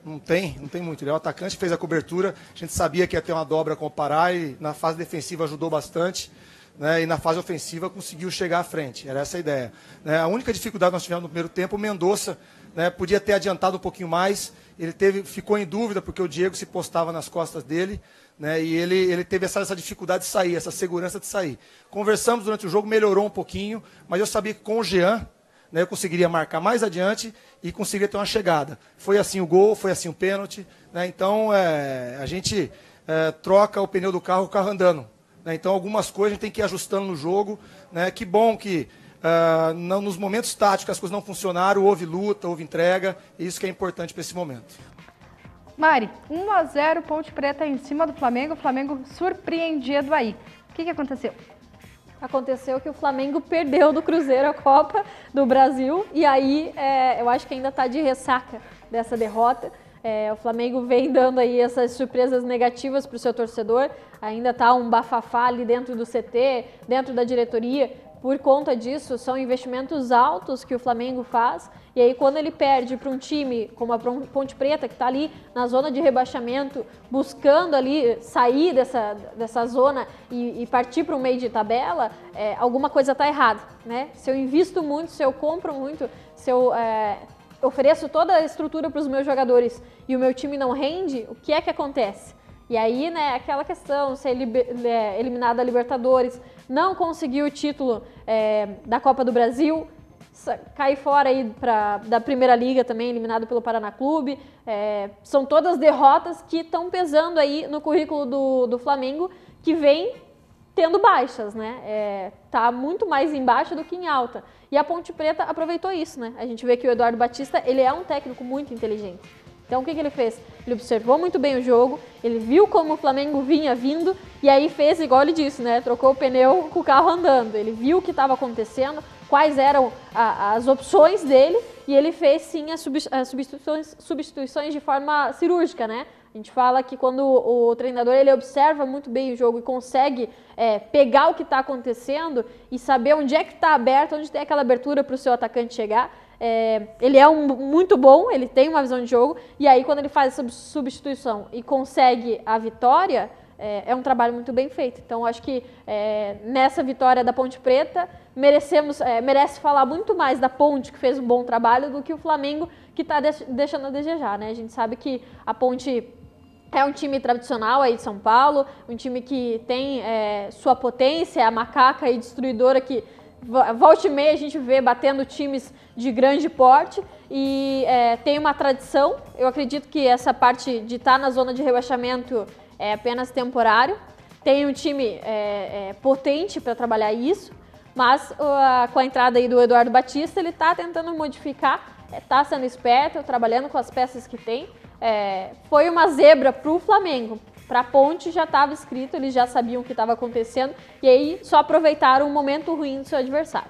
Não tem muito, ele é um atacante, fez a cobertura, a gente sabia que ia ter uma dobra com o Pará e na fase defensiva ajudou bastante, né, e na fase ofensiva conseguiu chegar à frente, era essa a ideia. Né, a única dificuldade que nós tivemos no primeiro tempo, o Mendonça, né, podia ter adiantado um pouquinho mais, ficou em dúvida porque o Diego se postava nas costas dele, né, e ele teve essa dificuldade de sair, essa segurança de sair. Conversamos durante o jogo, melhorou um pouquinho, mas eu sabia que com o Jean, né, eu conseguiria marcar mais adiante e conseguiria ter uma chegada. Foi assim o gol, foi assim o pênalti, né, então a gente troca o pneu do carro, o carro andando. Né, então algumas coisas a gente tem que ir ajustando no jogo. Né, que bom que nos momentos táticos as coisas não funcionaram, houve luta, houve entrega, e isso que é importante para esse momento.
Mari, 1-0 Ponte Preta em cima do Flamengo, o Flamengo surpreendido aí. O que aconteceu?
Aconteceu que o Flamengo perdeu do Cruzeiro a Copa do Brasil e aí eu acho que ainda está de ressaca dessa derrota. O Flamengo vem dando aí essas surpresas negativas para o seu torcedor, ainda está um bafafá ali dentro do CT, dentro da diretoria. Por conta disso, são investimentos altos que o Flamengo faz, e aí quando ele perde para um time como a Ponte Preta, que está ali na zona de rebaixamento, buscando ali sair dessa zona e partir para o meio de tabela, alguma coisa está errada, né? Se eu invisto muito, se eu compro muito, se eu ofereço toda a estrutura para os meus jogadores e o meu time não rende, o que é que acontece? E aí, né, aquela questão, ser eliminado da Libertadores, não conseguir o título da Copa do Brasil, cair fora aí da Primeira Liga também, eliminado pelo Paraná Clube. São todas derrotas que estão pesando aí no currículo do Flamengo, que vem tendo baixas, né? Tá muito mais em baixa do que em alta. E a Ponte Preta aproveitou isso, né? A gente vê que o Eduardo Batista, ele é um técnico muito inteligente. Então, o que ele fez? Ele observou muito bem o jogo, ele viu como o Flamengo vinha vindo e aí fez, igual ele disse, né? Trocou o pneu com o carro andando. Ele viu o que estava acontecendo, quais eram as opções dele e ele fez, sim, as substituições de forma cirúrgica, né? A gente fala que quando o treinador ele observa muito bem o jogo e consegue pegar o que está acontecendo e saber onde é que está aberto, onde tem aquela abertura para o seu atacante chegar, ele é muito bom, ele tem uma visão de jogo, e aí quando ele faz essa substituição e consegue a vitória, é um trabalho muito bem feito. Então acho que nessa vitória da Ponte Preta merece falar muito mais da Ponte, que fez um bom trabalho, do que o Flamengo, que está deixando a desejar, né? A gente sabe que a Ponte é um time tradicional aí de São Paulo, um time que tem sua potência, a macaca e destruidora que volta e meia a gente vê batendo times de grande porte e tem uma tradição. Eu acredito que essa parte de estar na zona de rebaixamento é apenas temporário. Tem um time potente para trabalhar isso, mas com a entrada aí do Eduardo Batista, ele está tentando modificar, está sendo esperto, trabalhando com as peças que tem. Foi uma zebra para o Flamengo. Para a Ponte já estava escrito, eles já sabiam o que estava acontecendo e aí só aproveitaram o momento ruim do seu adversário.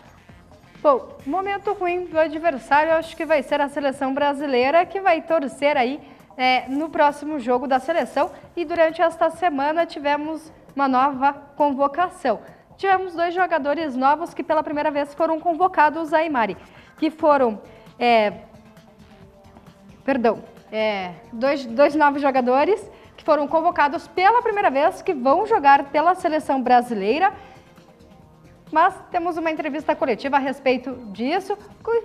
Bom, o momento ruim do adversário, eu acho que vai ser a seleção brasileira, que vai torcer aí no próximo jogo da seleção. E durante esta semana tivemos uma nova convocação. Tivemos 2 jogadores novos que pela primeira vez foram convocados a Imari, que foram, dois novos jogadores que foram convocados pela primeira vez, que vão jogar pela seleção brasileira. Mas temos uma entrevista coletiva a respeito disso,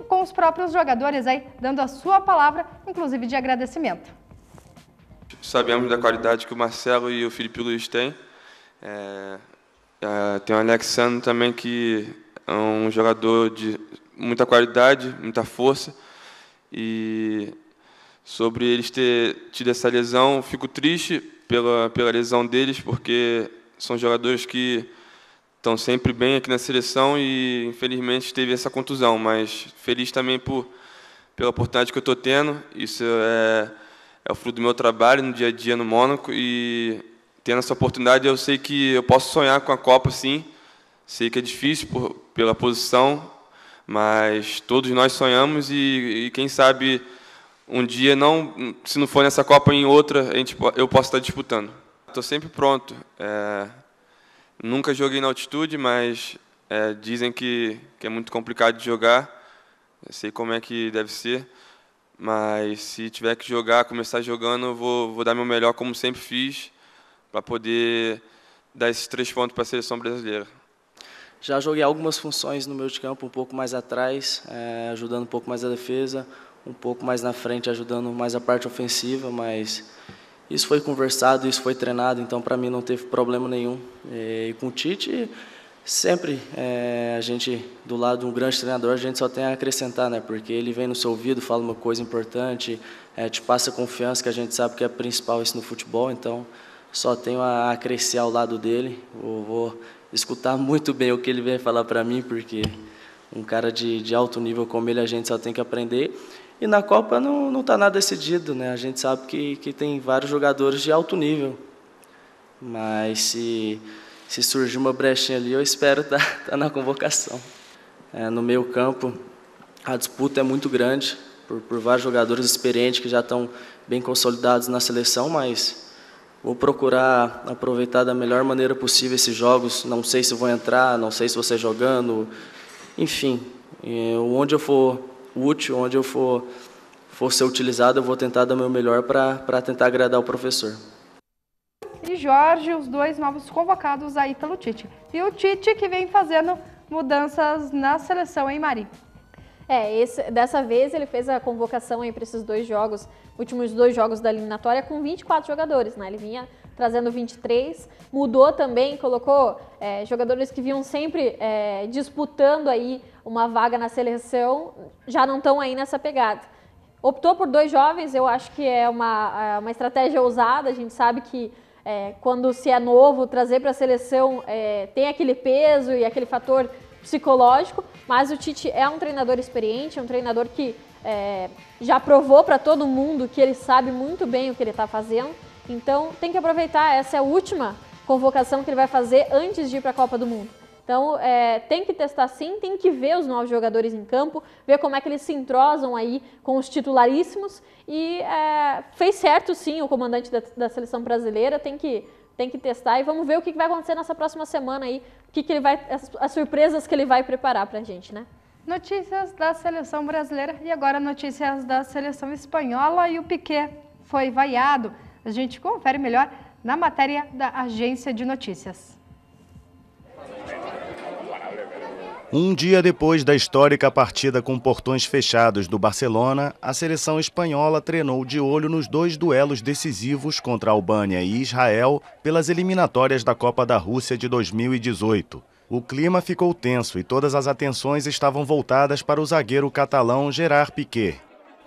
com os próprios jogadores aí dando a sua palavra, inclusive de agradecimento.
Sabemos da qualidade que o Marcelo e o Felipe Luiz têm. Tem o Alexandre também, que é um jogador de muita qualidade, muita força. E sobre eles ter tido essa lesão, fico triste pela lesão deles, porque são jogadores que estão sempre bem aqui na seleção e, infelizmente, teve essa contusão. Mas feliz também pela oportunidade que eu estou tendo. Isso é o fruto do meu trabalho no dia a dia no Mônaco. E tendo essa oportunidade, eu sei que eu posso sonhar com a Copa, sim. Sei que é difícil pela posição, mas todos nós sonhamos e quem sabe um dia, se não for nessa Copa, em outra, eu posso estar disputando. Estou sempre pronto. Nunca joguei na altitude, mas dizem que é muito complicado de jogar. Eu sei como é que deve ser, mas se tiver que jogar, começar jogando, eu vou dar meu melhor, como sempre fiz, para poder dar esses 3 pontos para a seleção brasileira.
Já joguei algumas funções no meio de campo, um pouco mais atrás, ajudando um pouco mais a defesa, um pouco mais na frente, ajudando mais a parte ofensiva, mas isso foi conversado, isso foi treinado, então para mim não teve problema nenhum. E com o Tite, sempre a gente, do lado de um grande treinador, a gente só tem a acrescentar, né? Porque ele vem no seu ouvido, fala uma coisa importante, te passa confiança, que a gente sabe que é principal isso no futebol, então só tenho a crescer ao lado dele. Eu vou escutar muito bem o que ele vem falar para mim, porque um cara de alto nível como ele, a gente só tem que aprender. E na Copa não está nada decidido, né? A gente sabe que tem vários jogadores de alto nível, mas se surgir uma brechinha ali, eu espero estar na convocação. No meio campo, a disputa é muito grande, por vários jogadores experientes que já estão bem consolidados na seleção, mas vou procurar aproveitar da melhor maneira possível esses jogos. Não sei se vou entrar, não sei se vou ser jogando, enfim, onde eu for útil, onde eu for ser utilizado, eu vou tentar dar o meu melhor para tentar agradar o professor.
E Jorge, os 2 novos convocados aí pelo Tite. E o Tite que vem fazendo mudanças na seleção, hein, Mari?
Dessa vez ele fez a convocação aí para esses 2 jogos, últimos 2 jogos da eliminatória, com 24 jogadores, né? Ele vinha trazendo 23, mudou também, colocou jogadores que vinham sempre disputando aí uma vaga na seleção, já não estão aí nessa pegada. Optou por 2 jovens, eu acho que é uma estratégia ousada. A gente sabe que quando se é novo, trazer para a seleção tem aquele peso e aquele fator psicológico, mas o Tite é um treinador experiente, é um treinador que já provou para todo mundo que ele sabe muito bem o que ele está fazendo, então tem que aproveitar. Essa é a última convocação que ele vai fazer antes de ir para a Copa do Mundo. Então tem que testar sim, tem que ver os novos jogadores em campo, ver como é que eles se entrosam aí com os titularíssimos e fez certo sim o comandante da seleção brasileira, tem que testar e vamos ver o que vai acontecer nessa próxima semana aí, as surpresas que ele vai preparar pra gente, né?
Notícias da seleção brasileira e agora notícias da seleção espanhola, e o Piqué foi vaiado. A gente confere melhor na matéria da agência de notícias.
Um dia depois da histórica partida com portões fechados do Barcelona, a seleção espanhola treinou de olho nos 2 duelos decisivos contra a Albânia e Israel pelas eliminatórias da Copa da Rússia de 2018. O clima ficou tenso e todas as atenções estavam voltadas para o zagueiro catalão Gerard Piqué.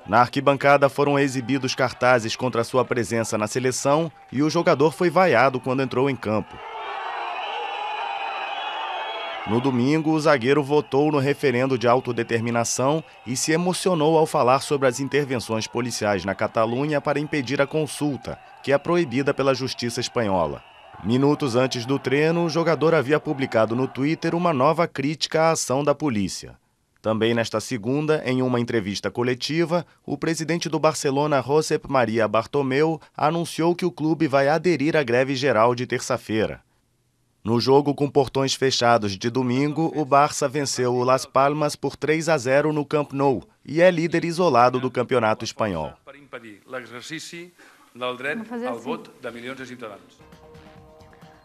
Na arquibancada foram exibidos cartazes contra sua presença na seleção e o jogador foi vaiado quando entrou em campo. No domingo, o zagueiro votou no referendo de autodeterminação e se emocionou ao falar sobre as intervenções policiais na Catalunha para impedir a consulta, que é proibida pela justiça espanhola. Minutos antes do treino, o jogador havia publicado no Twitter uma nova crítica à ação da polícia. Também nesta segunda, em uma entrevista coletiva, o presidente do Barcelona, Josep Maria Bartomeu, anunciou que o clube vai aderir à greve geral de terça-feira. No jogo com portões fechados de domingo, o Barça venceu o Las Palmas por 3-0 no Camp Nou e é líder isolado do campeonato espanhol.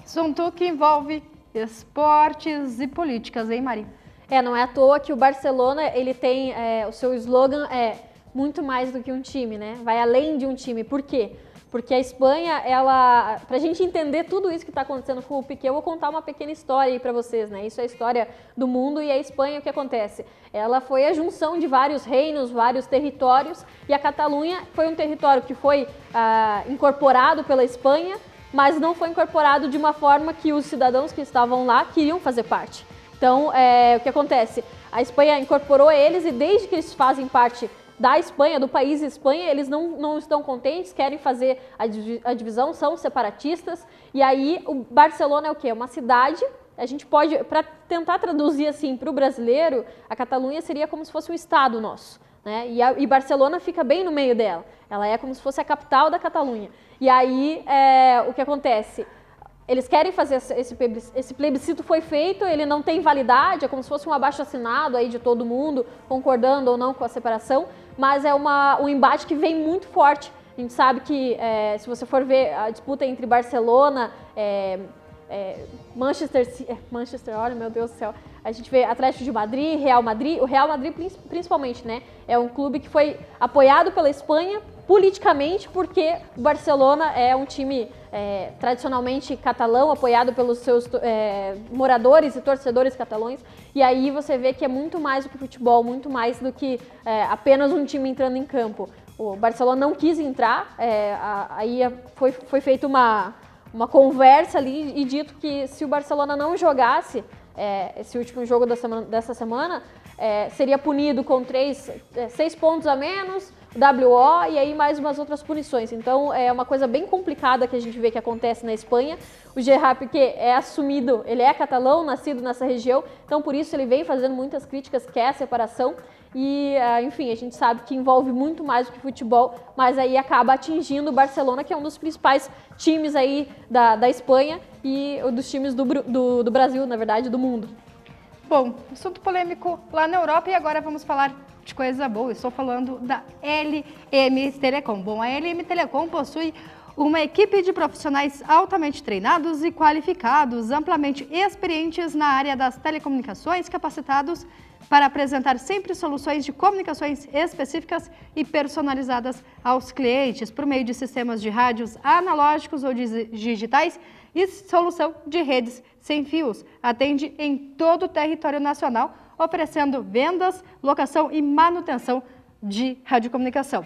Assunto que envolve esportes e políticas, hein, Mari?
Não é à toa que o Barcelona, ele tem, o seu slogan é muito mais do que um time, né? Vai além de um time. Por quê? Porque a Espanha, pra gente entender tudo isso que está acontecendo com o Piqué, eu vou contar uma pequena história aí para vocês, né? Isso é a história do mundo e a Espanha, o que acontece? Ela foi a junção de vários reinos, vários territórios, e a Catalunha foi um território que foi incorporado pela Espanha, mas não foi incorporado de uma forma que os cidadãos que estavam lá queriam fazer parte. Então, o que acontece? A Espanha incorporou eles e desde que eles fazem parte da Espanha, do país Espanha, eles não estão contentes, querem fazer a divisão, são separatistas. E aí o Barcelona é o quê? Uma cidade, a gente pode, para tentar traduzir assim para o brasileiro, a Catalunha seria como se fosse um estado nosso, né? E Barcelona fica bem no meio dela, ela é como se fosse a capital da Catalunha. E aí o que acontece? Eles querem fazer esse plebiscito, foi feito, ele não tem validade, é como se fosse um abaixo-assinado aí de todo mundo, concordando ou não com a separação, mas é um embate que vem muito forte. A gente sabe que, se você for ver a disputa entre Barcelona, Manchester, olha, meu Deus do céu, a gente vê Atlético de Madrid, Real Madrid, o Real Madrid principalmente, né? É um clube que foi apoiado pela Espanha politicamente, porque o Barcelona é um time tradicionalmente catalão, apoiado pelos seus moradores e torcedores catalães, e aí você vê que é muito mais do que futebol, muito mais do que apenas um time entrando em campo. O Barcelona não quis entrar, aí foi feita uma conversa ali e dito que se o Barcelona não jogasse esse último jogo dessa semana, seria punido com 6 pontos a menos, WO e aí mais umas outras punições. Então é uma coisa bem complicada que a gente vê que acontece na Espanha. O Gerard Piqué é assumido, ele é catalão, nascido nessa região, então por isso ele vem fazendo muitas críticas, quer a separação. E, enfim, a gente sabe que envolve muito mais do que futebol, mas aí acaba atingindo o Barcelona, que é um dos principais times aí da Espanha e dos times do Brasil, na verdade, do mundo.
Bom, assunto polêmico lá na Europa e agora vamos falar de coisa boa. Estou falando da LM Telecom. Bom, a LM Telecom possui uma equipe de profissionais altamente treinados e qualificados, amplamente experientes na área das telecomunicações, capacitados para apresentar sempre soluções de comunicações específicas e personalizadas aos clientes, por meio de sistemas de rádios analógicos ou digitais e solução de redes sem fios. Atende em todo o território nacional, oferecendo vendas, locação e manutenção de radiocomunicação.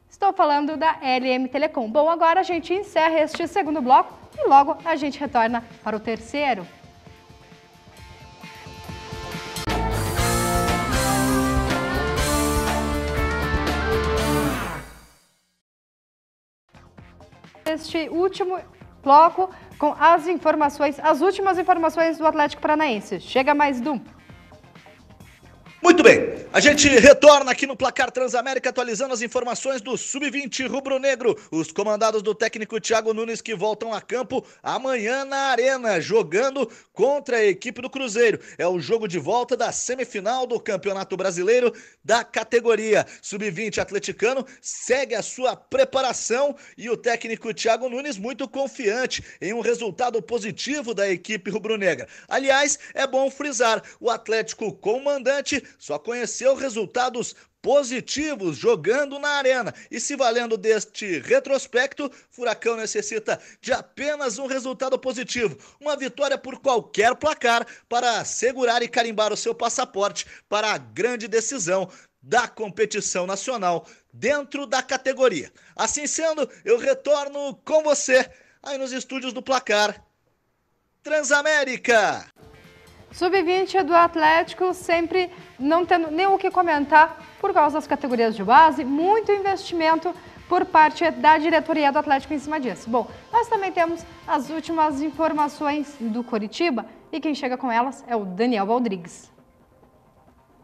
Estou falando da LM Telecom. Bom, agora a gente encerra este segundo bloco e logo a gente retorna para o terceiro. Este último bloco com as informações, as últimas informações do Atlético Paranaense. Chega mais do...
Muito bem, a gente retorna aqui no Placar Transamérica atualizando as informações do Sub-20 rubro-negro, os comandados do técnico Thiago Nunes que voltam a campo amanhã na Arena, jogando contra a equipe do Cruzeiro. É o jogo de volta da semifinal do Campeonato Brasileiro da categoria. Sub-20 atleticano segue a sua preparação e o técnico Thiago Nunes muito confiante em um resultado positivo da equipe rubro-negra. Aliás, é bom frisar, o Atlético comandante só conheceu resultados positivos jogando na Arena e se valendo deste retrospecto, Furacão necessita de apenas um resultado positivo, uma vitória por qualquer placar para segurar e carimbar o seu passaporte para a grande decisão da competição nacional dentro da categoria. Assim sendo, eu retorno com você aí nos estúdios do Placar Transamérica.
Sub-20 do Atlético sempre não tendo nem o que comentar por causa das categorias de base, muito investimento por parte da diretoria do Atlético em cima disso. Bom, nós também temos as últimas informações do Coritiba e quem chega com elas é o Daniel Rodrigues.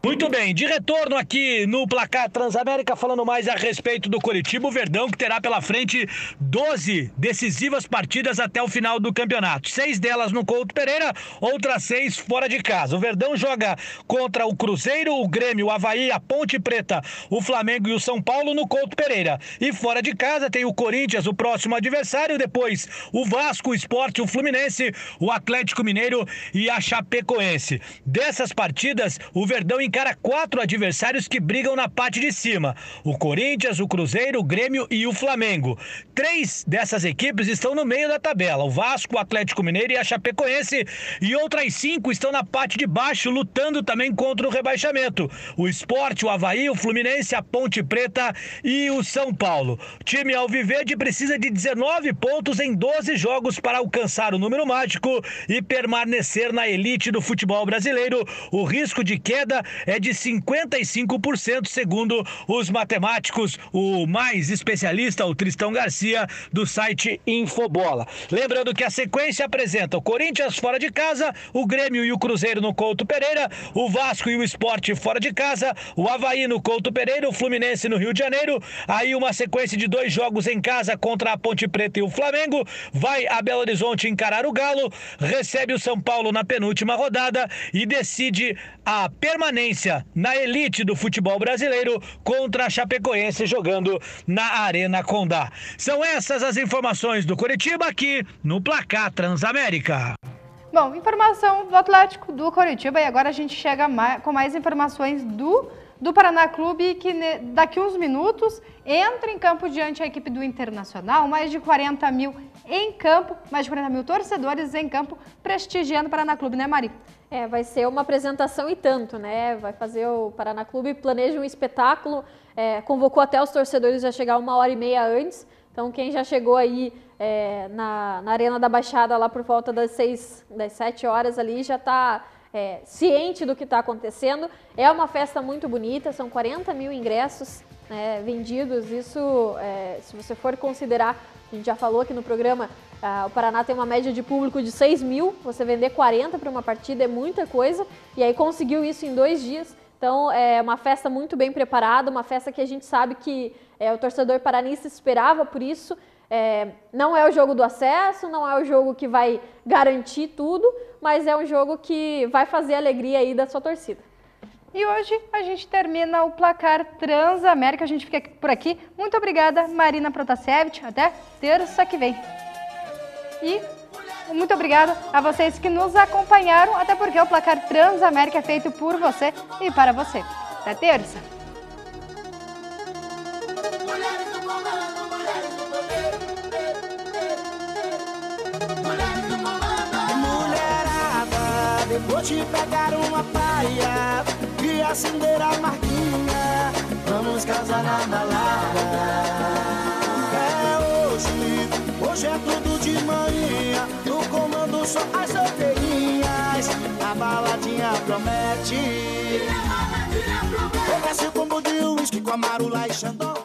Muito bem, de retorno aqui no Placar Transamérica, falando mais a respeito do Coritiba, o Verdão que terá pela frente 12 decisivas partidas até o final do campeonato. 6 delas no Couto Pereira, outras 6 fora de casa. O Verdão joga contra o Cruzeiro, o Grêmio, o Avaí, a Ponte Preta, o Flamengo e o São Paulo no Couto Pereira. E fora de casa tem o Corinthians, o próximo adversário, depois o Vasco, o Sport, o Fluminense, o Atlético Mineiro e a Chapecoense. Dessas partidas, o Verdão encara 4 adversários que brigam na parte de cima: o Corinthians, o Cruzeiro, o Grêmio e o Flamengo. 3 dessas equipes estão no meio da tabela: o Vasco, o Atlético Mineiro e a Chapecoense, e outras 5 estão na parte de baixo, lutando também contra o rebaixamento: o Sport, o Avaí, o Fluminense, a Ponte Preta e o São Paulo. O time alviverde precisa de 19 pontos em 12 jogos para alcançar o número mágico e permanecer na elite do futebol brasileiro. O risco de queda é de 55%, segundo os matemáticos, o mais especialista, o Tristão Garcia, do site Infobola. Lembrando que a sequência apresenta o Corinthians fora de casa, o Grêmio e o Cruzeiro no Couto Pereira, o Vasco e o Sport fora de casa, o Avaí no Couto Pereira, o Fluminense no Rio de Janeiro, aí uma sequência de 2 jogos em casa contra a Ponte Preta e o Flamengo, vai a Belo Horizonte encarar o Galo, recebe o São Paulo na penúltima rodada e decide a permanência na elite do futebol brasileiro contra a Chapecoense jogando na Arena Condá. São essas as informações do Coritiba aqui no Placar Transamérica.
Bom, informação do Atlético, do Coritiba, e agora a gente chega com mais informações do Paraná Clube, que daqui uns minutos entra em campo diante da equipe do Internacional. Mais de 40 mil em campo, mais de 40 mil torcedores em campo prestigiando o Paraná Clube, né, Mari?
Vai ser uma apresentação e tanto, né? Vai fazer o Paraná Clube, planeja um espetáculo, convocou até os torcedores a chegar 1h30 antes. Então, quem já chegou aí na Arena da Baixada lá por volta das 7 horas ali já está ciente do que está acontecendo. É uma festa muito bonita, são 40 mil ingressos vendidos. Isso, se você for considerar, a gente já falou aqui no programa, o Paraná tem uma média de público de 6 mil, você vender 40 para uma partida é muita coisa, e aí conseguiu isso em 2 dias. Então, é uma festa muito bem preparada, uma festa que a gente sabe que o torcedor paranista esperava por isso. Não é o jogo do acesso, não é o jogo que vai garantir tudo, mas é um jogo que vai fazer a alegria aí da sua torcida.
E hoje a gente termina o Placar Transamérica, a gente fica por aqui. Muito obrigada, Marina Protasevich, até terça que vem. E muito obrigada a vocês que nos acompanharam, até porque o Placar Transamérica é feito por você e para você. Até terça!
Vou te pegar uma praia e acender a marquinha. Vamos casar na balada. Hoje é tudo de manhã. No comando só as solteirinhas. A baladinha promete. Oferece o combo de uísque com a marula e xandó.